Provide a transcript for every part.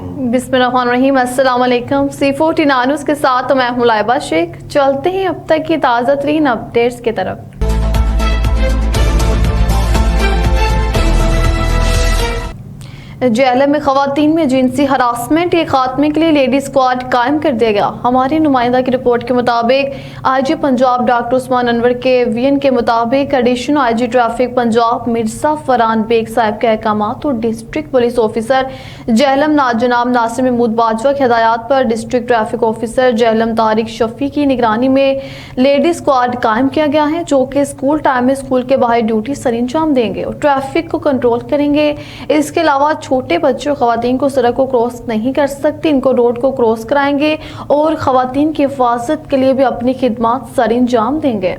बिस्मिल्लाहिर्रहमानिर्रहीम। अस्सलाम वालेकुम। C14 न्यूज़ के साथ मैं हूं लाइबा शेख। चलते हैं अब तक की ताज़ा तरीन अपडेट्स की तरफ। जेएलएम में खवातीन में जिनसी हरासमेंट के खात्मे के लिए लेडी स्क्वाड कायम कर दिया गया। हमारी नुमाइंदा की रिपोर्ट के मुताबिक आईजी पंजाब डॉक्टर उस्मान अनवर के वीएन के मुताबिक additional IG traffic Punjab Mirza Farhan Baig साहब के अहकामात और डिस्ट्रिक्ट पुलिस ऑफिसर जेएलएम जनाब नासिर महमूद बाजवा की हिदायत पर district traffic officer JLM Tariq Shafi की निगरानी में लेडी स्क्वाड कायम किया गया है, जो कि स्कूल टाइम में स्कूल के बाहर ड्यूटी सरंजाम देंगे और ट्रैफिक को कंट्रोल करेंगे। इसके अलावा छोटे बच्चे और खवातीन को सड़क को क्रॉस नहीं कर सकते, इनको रोड को क्रॉस कराएंगे और खवातीन की हिफाजत के लिए भी अपनी खिदमत सरंजाम देंगे।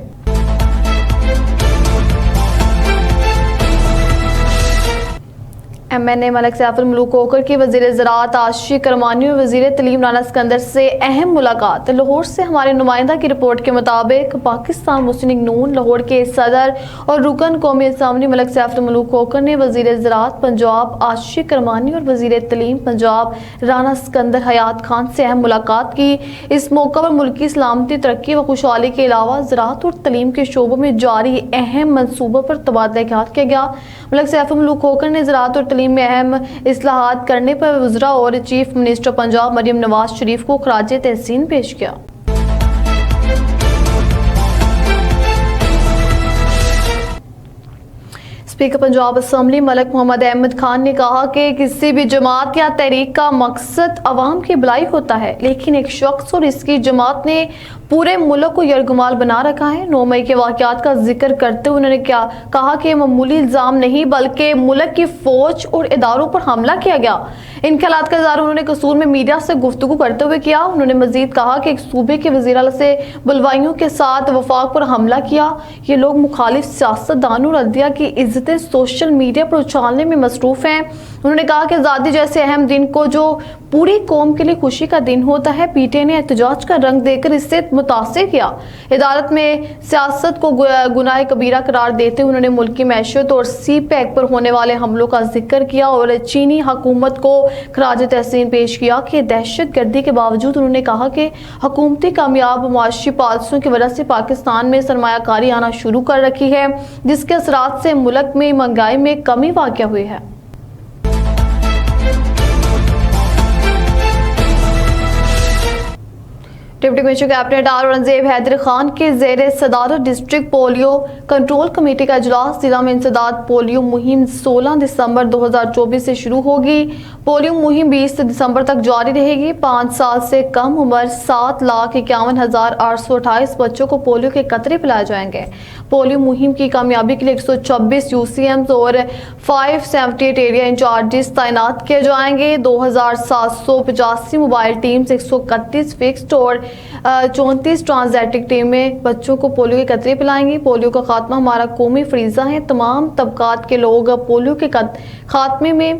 MNA मलिक सैफुल मुल्क कोकर की वज़ीर ज़राअत आशिक करमानी और वज़ीर तलीम राना सिकंदर से अहम मुलाकात। लाहौर से हमारे नुमाइंदा की रिपोर्ट के मुताबिक पाकिस्तान मुस्लिम लीग नून लाहौर के सदर और रुकन कौमी असम्बली मलिक सैफुल मुल्क कोकर ने वज़ीर ज़राअत पंजाब आशिक करमानी और वज़ीर तलीम पंजाब राना सिकंदर हयात खान से अहम मुलाकात की। इस मौका पर मुल्की सलामती, तरक्की व खुशहाली के अलावा ज़राअत और तलीम के शोबों में जारी अहम मनसूबों पर तबादला ख्याल किया गया। मलिक सैफुल मुल्क कोकर ने ज़राअत और में अहम इस्लाहात करने पर वज़रा और चीफ मिनिस्टर पंजाब मरियम नवाज शरीफ को खराज तहसीन पेश किया। स्पीकर पंजाब असम्बली मलिक मोहम्मद अहमद खान ने कहा कि किसी भी जमात या तहरीक का मकसद अवाम की भलाई होता है, लेकिन एक शख्स और इसकी जमात ने पूरे मुल्क को यरगुमाल बना रखा है। 9 मई के वाक़यात का जिक्र करते हुए उन्होंने क्या कहा कि मामूली इल्ज़ाम नहीं बल्कि मुल्क की फौज और इदारों पर हमला किया गया। इन ख्यालात का इज़हार उन्होंने कसूर में मीडिया से गुफ्तगू करते हुए किया। उन्होंने मजीद कहा कि एक सूबे के वज़ीर आला से बुलवाइयों के साथ वफाक पर हमला किया। ये लोग मुखालिफ सियासतदानों और अदलिया की इज्जतें सोशल मीडिया पर उछालने में मसरूफ हैं। उन्होंने कहा कि आज़ादी जैसे अहम दिन को जो पूरी कौम के लिए खुशी का दिन होता है, पीटीआई ने एहतजाज का रंग देकर इससे मुतासिर किया। अदालत में सियासत को गुनाह कबीरा करार देते हुए उन्होंने मुल्क की मैशत और सी पैक पर होने वाले हमलों का जिक्र किया और चीनी हुकूमत को खराज तहसीन पेश किया कि दहशत गर्दी के बावजूद उन्होंने कहा कि हुकूमती कामयाब मुआशी पॉलिसियों की वजह से पाकिस्तान में सरमायाकारी आना शुरू कर रखी है, जिसके असरात से मुल्क में महंगाई में कमी वाक़या हुई है। Deputy commissioner cabinet Aurangzeb Haider Khan के ज़ेर सदारत डिस्ट्रिक्ट पोलियो कंट्रोल कमेटी का इजलास जिला में इंसदाद पोलियो मुहिम 16 दिसंबर 2024 से शुरू होगी। पोलियो मुहिम 20 दिसंबर तक जारी रहेगी। 5 साल से कम उम्र 7,51,828 बच्चों को पोलियो के कतरे पिलाए जाएंगे। पोलियो मुहिम की कामयाबी के लिए 126 UCMs और 578 एरिया इंचार्जेस तैनात किए जाएंगे। 2,785 मोबाइल टीम्स, 131 फिक्स्ड और 34 ट्रांसजेटिक टीमें बच्चों को पोलियो के कतरे पिलाएंगी। पोलियो का खात्मा हमारा कौमी फरीजा है। तमाम तबकात के लोग पोलियो के खात्मे में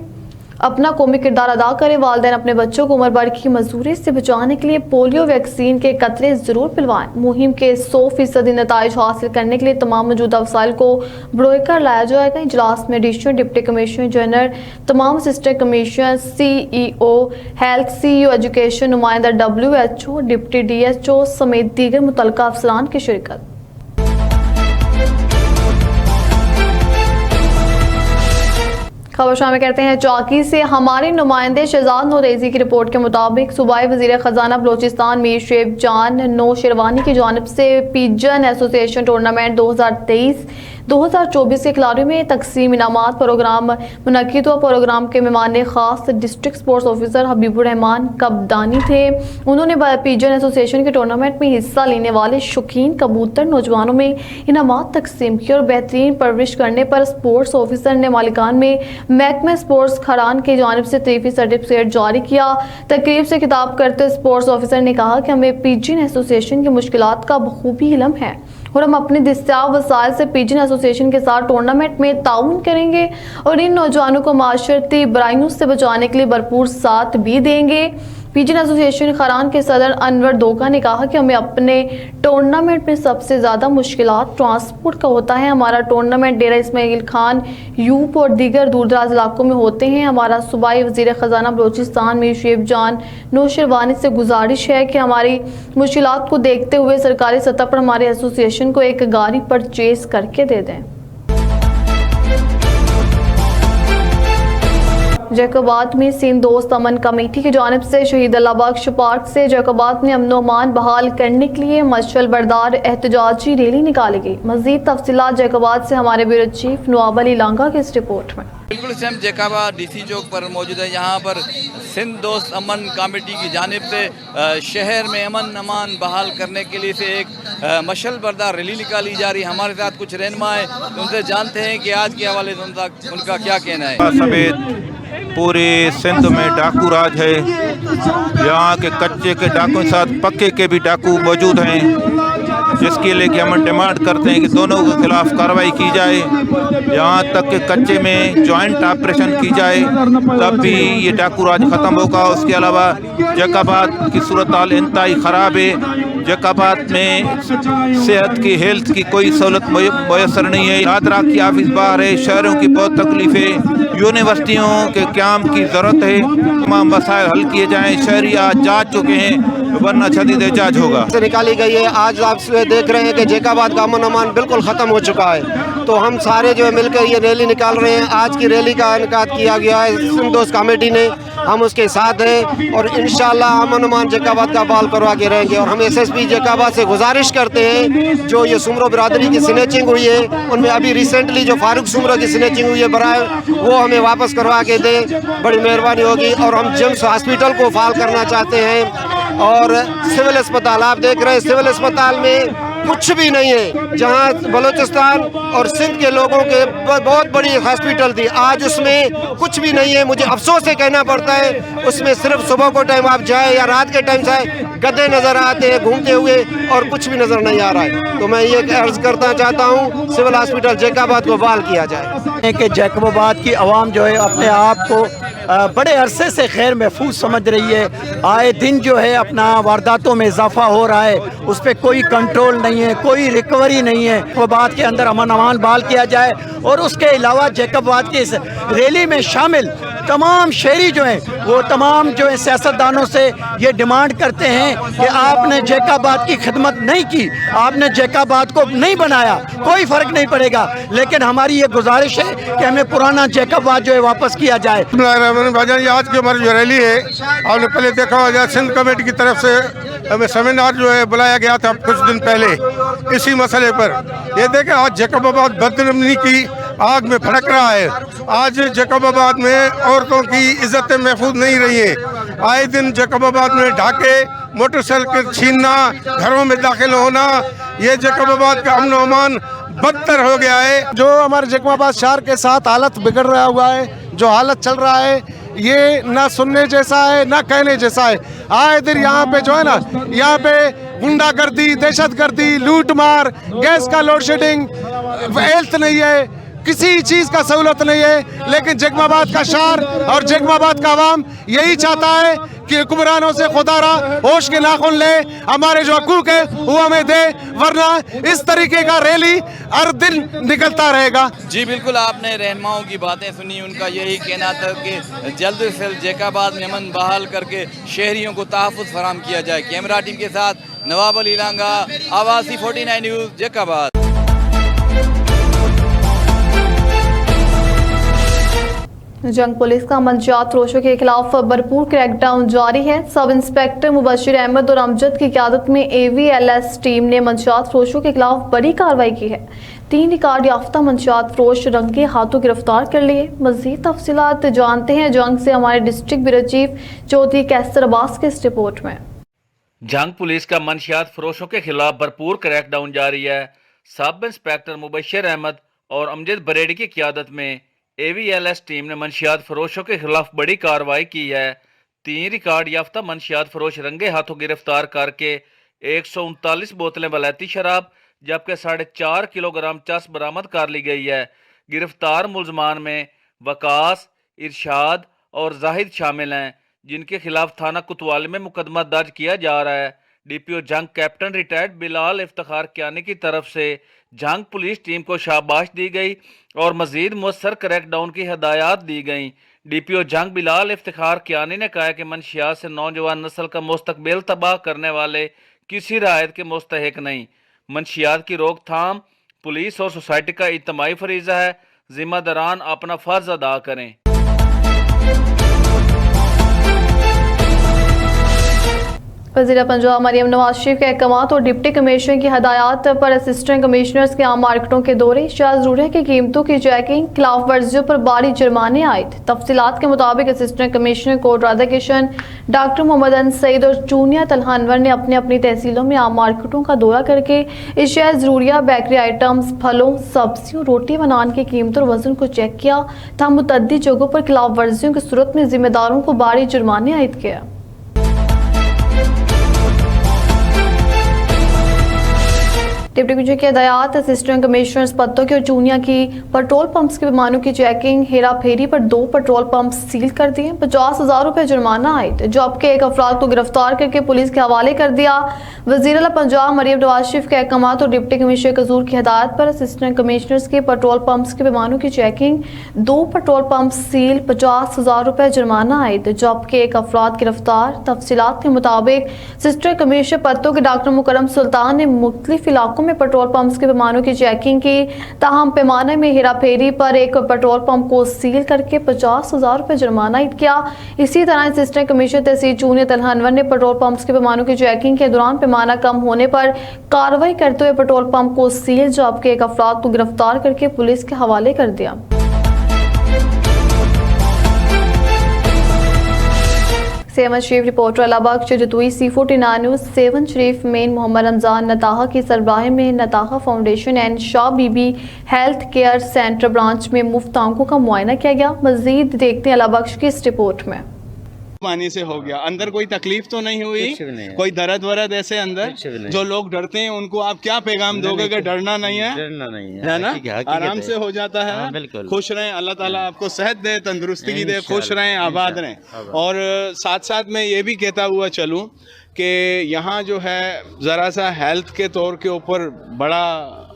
अपना कौमी किरदार अदा करें। वालिदैन अपने बच्चों को उम्र भर की मजदूरी से बचाने के लिए पोलियो वैक्सीन के कतरे जरूर पिलवाएं। मुहिम के 100% नताइज हासिल करने के लिए तमाम मौजूदा वसाइल को बरोए कर लाया जाएगा। इजलास में एडिशनल डिप्टी कमिश्नर जनरल, तमाम assistant commissioner, CEO health, CEO education, नुमाइंदा WHO, डिप्टी DHO समेत दीगर मुतल्लिका अफसरान की शिरकत। खबर शामिल करते हैं चौकी से। हमारे नुमाइंदे शहजाद नौरेजी की रिपोर्ट के मुताबिक सूबाई वज़ीर ख़जाना बलोचिस्तान मीर शेब जान नौशेरवानी की जानिब से पिजन एसोसिएशन टूर्नामेंट 2023-2024 के खिलाड़ियों में तकसीम इनामात प्रोग्राम मुनक्किद हुआ। प्रोग्राम के मेहमान खास district sports officer Habibur Rehman Kabdani थे। उन्होंने पिजन एसोसिएशन के टूर्नामेंट में हिस्सा लेने वाले शौकीन कबूतर नौजवानों में इनामात तकसीम किए और बेहतरीन परवरिश करने पर स्पोर्ट्स ऑफिसर ने मालिकान में महकमा स्पोर्ट्स खरान की जानिब से तरीफी सर्टिफिकेट जारी किया। तकरीब से खिताब करते स्पोर्ट्स ऑफिसर ने कहा कि हमें पिजन एसोसिएशन की मुश्किलात का बखूबी इल्म है और हम अपने दस्तियाब वसाइल से पिजन एसोसिएशन के साथ टूर्नामेंट में ताउन करेंगे और इन नौजवानों को माशरती बुराइयों से बचाने के लिए भरपूर साथ भी देंगे। पिजन एसोसिएशन खरान के सदर अनवर दोगा ने कहा कि हमें अपने टूर्नामेंट में सबसे ज़्यादा मुश्किलात ट्रांसपोर्ट का होता है। हमारा टूर्नामेंट डेरा इस्माइल खान यूप और दीगर दूरदराज इलाकों में होते हैं। हमारा सूबाई वज़ीर ख़जाना बलोचिस्तान मीर शेफ जान नौशरवानी से गुजारिश है कि हमारी मुश्किलात को देखते हुए सरकारी सतह पर हमारे एसोसिएशन को एक गाड़ी परचेज करके दे दें। जैकबाद में सिंध दोस्त अमन कमेटी की जानिब से शहीद अल्लाह बख्श पार्क से जैकबाद में अमन अमान बहाल करने के लिए मशल बरदार एहतजाजी रैली निकाली गई। मजीद तफसीलात जैकबाद से हमारे ब्यूरो चीफ नवाब अली लांगा की इस रिपोर्ट में। बिल्कुल सेम जैकाबाद डीसी चौक पर मौजूद है। यहाँ पर सिंध दोस्त अमन कमेटी की जानिब से शहर में अमन अमान बहाल करने के लिए से एक मशल बरदार रैली निकाली जा रही है। हमारे साथ कुछ रहनुमा है, उनसे जानते हैं कि आज के हवाले से उनका क्या कहना है। समेत पूरे सिंध में डाकू राज है। यहाँ के कच्चे के डाकू के साथ पक्के के भी डाकू मौजूद हैं, जिसके लिए कि हम डिमांड करते हैं कि दोनों के खिलाफ कार्रवाई की जाए। यहाँ तक कि कच्चे में जॉइंट ऑपरेशन की जाए, तब भी ये डाकू राज ख़त्म होगा। उसके अलावा जैकाबाद की सूरत हाल इंतहाई ख़राब है। जैकाबाद में सेहत की हेल्थ की कोई सहूलत मैसर नहीं है। नादरा की ऑफिस बाहर है। शहरों की बहुत तकलीफ है। यूनिवर्सिटियों के क्याम की ज़रूरत है। तमाम मसाइल हल किए जाएँ। शहरी आज जा चुके हैं, वरना शदीद एहतिजाज होगा। से निकाली गई है। आज आप देख रहे हैं कि जैकाबाद का अमन अमान बिल्कुल ख़त्म हो चुका है। तो हम सारे जो है मिलकर ये रैली निकाल रहे हैं। आज की रैली का इनकाद किया गया है सिंध दोस्त कमेटी ने, हम उसके साथ हैं और इंशाअल्लाह अमन अमान जैकाबाद का बहाल करवा के रहेंगे। और हम SSP जैकाबाद से गुजारिश करते हैं, जो ये सुमरो बिरादरी की स्नैचिंग हुई है, उनमें अभी रिसेंटली जो फारूक सुमरो की स्नैचिंग हुई है बराए, वो हमें वापस करवा के दें, बड़ी मेहरबानी होगी। और हम जिम्स हॉस्पिटल को फाल करना चाहते हैं। और सिविल अस्पताल आप देख रहे हैं, सिविल अस्पताल में कुछ भी नहीं है। जहां बलूचिस्तान और सिंध के लोगों के बहुत बड़ी हॉस्पिटल थी, आज उसमें कुछ भी नहीं है। मुझे अफसोस से कहना पड़ता है, उसमें सिर्फ सुबह को टाइम आप जाए या रात के टाइम जाए, गड्ढे नज़र आते हैं घूमते हुए और कुछ भी नज़र नहीं आ रहा है। तो मैं ये अर्ज करना चाहता हूँ, सिविल हॉस्पिटल जैकाबाद को बहाल किया जाए। कि जैकबाबाद की आवाम जो है अपने आप को बड़े अरसे से खैर महफूज समझ रही है। आए दिन जो है अपना वारदातों में इजाफा हो रहा है, उस पर कोई कंट्रोल नहीं है, कोई रिकवरी नहीं है। जैकबाद के अंदर अमन अमान बहाल किया जाए और उसके अलावा जैकबाद की इस रैली में शामिल तमाम शहरी जो हैं, वो तमाम जो है सियासतदानों से ये डिमांड करते हैं कि आपने जैकाबाद की खिदमत नहीं की, आपने जैकाबाद को नहीं बनाया, कोई फ़र्क नहीं पड़ेगा। लेकिन हमारी ये गुजारिश है कि हमें पुराना जैकाबाद जो है वापस किया जाए। भाईजान, आज की हमारी जो रैली है, आपने पहले देखा होगा सिंध कमेटी की तरफ से हमें सेमिनार जो है बुलाया गया था कुछ दिन पहले इसी मसले पर। ये देखें आज जैकबाबाद बदनामी की आग में भड़क रहा है। आज जैकबाबाद में औरतों की इज्जतें महफूज नहीं रही है। आए दिन जैकबाबाद में ढाके, मोटरसाइकिल छीनना, घरों में दाखिल होना, ये जैकबाबाद का अमन अमान बदतर हो गया है। जो हमारे जैकबाबाद शहर के साथ हालत बिगड़ रहा हुआ है, जो हालत चल रहा है, ये ना सुनने जैसा है ना कहने जैसा है। आए दिन यहाँ पे जो है ना, यहाँ पे गुंडागर्दी, दहशतगर्दी, लूट मार, गैस का लोड शेडिंग, हेल्थ नहीं है, किसी चीज़ का सहूलत नहीं है। लेकिन जैकबाबाद का शहर और जैकबाबाद का आवाम यही चाहता है कि हुक्मरानों से खुदारा होश के नाखून ले, हमारे जो हकूक है वो हमें दे, वरना इस तरीके का रैली हर दिन निकलता रहेगा। जी बिल्कुल, आपने रहनुमाओं की बातें सुनी। उनका यही कहना था कि जल्द से जल्द जैकाबाद में अमन बहाल करके शहरियों को तहफ़्फ़ुज़ फराहम किया जाए। कैमरा टीम के साथ नवाब अली लांगा, आवाज़ी 49 न्यूज़, जैकाबाद। जंग पुलिस का मंशियात फरोशों के खिलाफ भरपूर क्रैकडाउन जारी है। सब इंस्पेक्टर मुबशिर अहमद और अमजद की क़यादत में AVLS टीम ने मंशियात फरोशों के खिलाफ बड़ी कार्रवाई की है। 3 रिकॉर्ड याफ्ता मंशियात फरोश रंगे हाथों गिरफ्तार कर लिए। मज़ीद तफसीलात जानते हैं जंग से हमारे डिस्ट्रिक्ट ब्यूरो चीफ चौधरी कैसर अब्बास के इस रिपोर्ट में। जंग पुलिस का मंशियात फरोशों के खिलाफ भरपूर क्रैकडाउन जारी है। सब इंस्पेक्टर मुबशिर अहमद और अमजद बरेडी की क़यादत में AVLS टीम ने मंशियात फरोशों के खिलाफ बड़ी कार्रवाई की है। 3 रिकॉर्ड याफ्ता मंशियात फरोश रंगे हाथों गिरफ्तार करके 139 बोतलें वलायती शराब जबकि 4.5 किलोग्राम चस बरामद कर ली गई है। गिरफ्तार मुलजमान में वकास, इरशाद और जाहिद शामिल हैं, जिनके खिलाफ थाना कुतवाली में मुकदमा दर्ज किया जा रहा है। डीपीओ जंग कैप्टन रिटायर्ड बिलाल इफ्तिखार कियानी की तरफ से जंग पुलिस टीम को शाबाश दी गई और मजीद मुअस्सर क्रैकडाउन की हदायत दी गई। डीपीओ जंग बिलाल इफ्तिखार कियानी ने कहा कि मंशियात से नौजवान नस्ल का मुस्तकबिल तबाह करने वाले किसी रायत के मुस्तहिक नहीं। मंशियात की रोकथाम पुलिस और सोसाइटी का इज्तिमाई फरीजा है। जिम्मेदारान अपना फर्ज अदा करें। वज़ीर पंजाब मरियम नवाज शरीफ के अहकामात और डिप्टी कमिश्नर की हदायत पर असिस्टेंट कमिश्नर्स के आम मार्केटों के दौरे, शायद ज़रूरी है कि कीमतों की चेकिंग, खिलाफ वर्जियों पर भारी जुर्माने आयद। तफसीलात के मुताबिक assistant commissioner court Radha Kishan, doctor Mohammad अन सईद और जूनियर तलहा अनवर ने अपनी अपनी तहसीलों में आम मार्केटों का दौरा करके इशिया ज़रूरिया, बेकरी आइटम्स, फलों, सब्जियों, रोटी व नान की कीमतों और वजन को चेक किया। तमाम मुतअद्दिद जगहों पर खिलाफ वर्जियों की सूरत में जिम्मेदारों को भारी जुर्माने आयद किया। डिप्टी कमिश्नर की हदायत, असिस्टेंट कमिश्नर्स पदों की और जूनियर की पेट्रोल पंप्स के पैमानों की चेकिंग। हेरा फेरी पर 2 पेट्रोल पंप सील कर दिए। 50,000 रुपये जुर्माना आयद। जॉब के एक अफराद को गिरफ्तार करके पुलिस के हवाले कर दिया। वज़ीर पंजाब मरियम नवाज शरीफ के अहकामात और डिप्टी कमिश्नर कसूर की हदायत पर असिस्टेंट कमिश्नर्स के पेट्रोल पंप्स के पैमानों की चेकिंग, 2 पेट्रोल पंप सील, 50,000 रुपये जुर्माना आयद। जॉब के एक अफराद गिरफ्तार। तफसीलात के मुताबिक असिस्टेंट कमिश्नर पदों के डॉक्टर मुकरम सुल्तान ने मुख्तलिफ इलाकों में पेट्रोल पंप्स के पैमानों की चेकिंग की। ताहम पैमाने में हेरा फेरी पर एक पेट्रोल पंप को सील करके 50,000 रुपये जुर्माना आयद किया। इसी तरह असिस्टेंट कमिश्नर तहसील जूनियर तलहा अनवर ने पेट्रोल पंप्स के पैमानों की चेकिंग के दौरान पैमाना कम होने पर कार्रवाई करते हुए पेट्रोल पंप को सील, जॉब के एक अफराद को गिरफ्तार करके पुलिस के हवाले कर दिया। Sehwan Sharif reporter Allahbakhsh Jatoi, C49 news. Sehwan Sharif Mian Mohammad Ramzan Nataha की सरबराही में Nataha foundation and Shah Bibi health care centre branch में मुफ्त आंखों का मुआयना किया गया। मजीद देखते हैं अलाबख्श की इस रिपोर्ट में। पानी से हो गया, अंदर कोई तकलीफ तो नहीं हुई, कोई दर्द वरद ऐसे अंदर? जो लोग डरते हैं उनको आप क्या पैगाम दोगे कि डरना नहीं है? डरना नहीं है ना, आराम से हो जाता है। खुश रहें, अल्लाह ताला आपको सेहत दे, तंदुरुस्ती की दे, खुश रहें, आबाद रहें। और साथ साथ मैं ये भी कहता हुआ चलूँ कि यहाँ जो है ज़रा सा हेल्थ के तौर के ऊपर बड़ा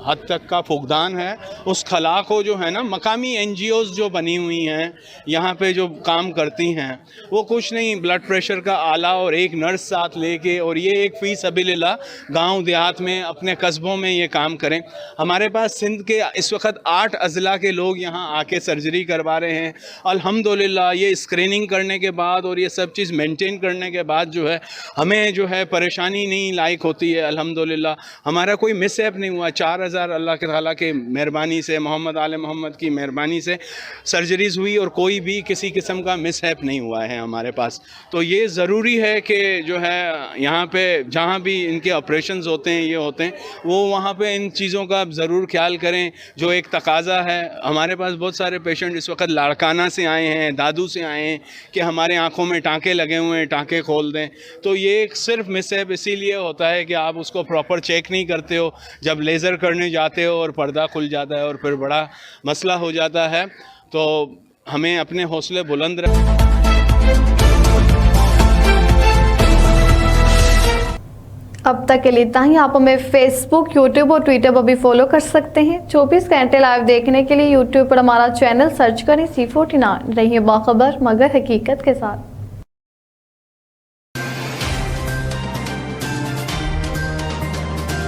हद तक का फुकदान है। उस खला को जो है ना, मकामी NGOs जो बनी हुई हैं यहाँ पे जो काम करती हैं, वो कुछ नहीं, ब्लड प्रेशर का आला और एक नर्स साथ लेके, और ये एक फ़ी सबीलिल्लाह गांव देहात में अपने कस्बों में ये काम करें। हमारे पास सिंध के इस वक्त 8 अज़ला के लोग यहाँ आके सर्जरी करवा रहे हैं। अल्हम्दुलिल्लाह ये स्क्रीनिंग करने के बाद और ये सब चीज़ मेंटेन करने के बाद जो है हमें जो है परेशानी नहीं लायक होती है। अल्हम्दुलिल्लाह हमारा कोई मिसहैप नहीं हुआ। 4,000 अल्लाह के ताला के मेहरबानी से, मोहम्मद आले मोहम्मद की मेहरबानी से सर्जरीज़ हुई और कोई भी किसी किस्म का मिसहैप नहीं हुआ है हमारे पास। तो ये ज़रूरी है कि जो है यहाँ पे जहाँ भी इनके ऑपरेशंस होते हैं, ये होते हैं, वो वहाँ पे इन चीज़ों का ज़रूर ख्याल करें। जो एक तकाज़ा है, हमारे पास बहुत सारे पेशेंट इस वक्त लाड़काना से आए हैं, दादू से आए हैं कि हमारे आँखों में टाँके लगे हुए हैं, टाँके खोल दें। तो ये एक सिर्फ मिसहैप इसीलिए होता है कि आप उसको प्रॉपर चेक नहीं करते हो। जब लेज़र करने जाते हो और पर्दा खुल जाता है और फिर बड़ा मसला हो जाता है। तो हमें अपने हौसले बुलंद रखें। अब तक के लिए इतना ही। आप हमें फेसबुक, यूट्यूब और ट्विटर पर भी फॉलो कर सकते हैं। 24 घंटे लाइव देखने के लिए यूट्यूब पर हमारा चैनल सर्च करें C49। रहिए बाखबर मगर हकीकत के साथ।